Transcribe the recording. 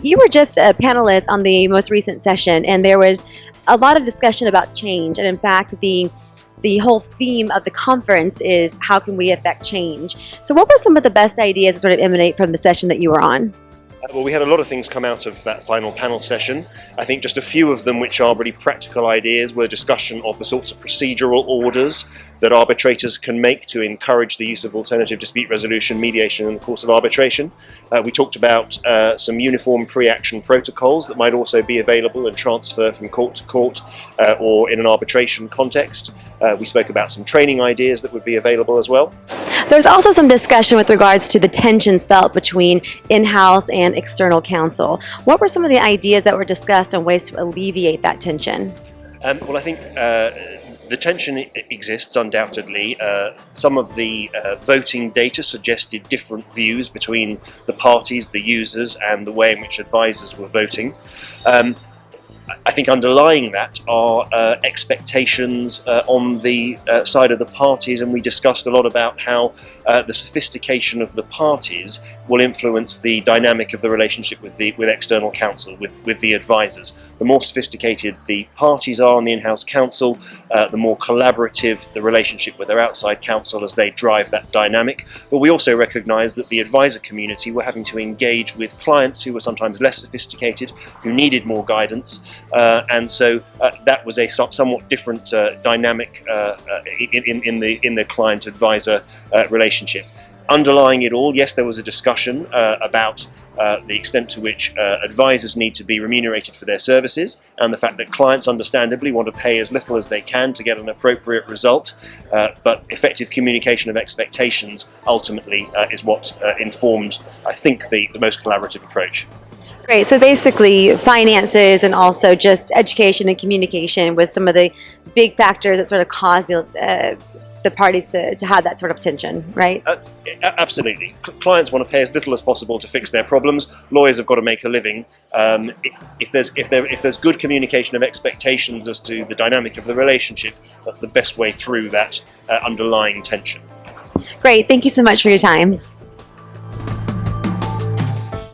You were just a panelist on the most recent session, and there was a lot of discussion about change. And in fact, the whole theme of the conference is how can we affect change. So what were some of the best ideas that sort of emanate from the session that you were on? Well, we had a lot of things come out of that final panel session. I think just a few of them which are really practical ideas were discussion of the sorts of procedural orders that arbitrators can make to encourage the use of alternative dispute resolution mediation in the course of arbitration. We talked about some uniform pre-action protocols that might also be available and transfer from court to court or in an arbitration context. We spoke about some training ideas that would be available as well. There's also some discussion with regards to the tensions felt between in-house and external counsel. What were some of the ideas that were discussed on ways to alleviate that tension? Well, I think the tension exists undoubtedly. Some of the voting data suggested different views between the parties, the users, and the way in which advisors were voting. I think underlying that are expectations on the side of the parties, and we discussed a lot about how the sophistication of the parties will influence the dynamic of the relationship with external counsel, with the advisors. The more sophisticated the parties are on the in-house counsel, the more collaborative the relationship with their outside counsel as they drive that dynamic. But we also recognise that the advisor community were having to engage with clients who were sometimes less sophisticated, who needed more guidance, and so that was a somewhat different dynamic in the client-advisor relationship. Underlying it all, yes, there was a discussion about the extent to which advisors need to be remunerated for their services, and the fact that clients understandably want to pay as little as they can to get an appropriate result, but effective communication of expectations ultimately is what informed, I think, the most collaborative approach. Great. So basically, finances and also just education and communication was some of the big factors that sort of caused the parties to have that sort of tension, right? Absolutely. Clients want to pay as little as possible to fix their problems. Lawyers have got to make a living. If there's good communication of expectations as to the dynamic of the relationship, that's the best way through that underlying tension. Great. Thank you so much for your time.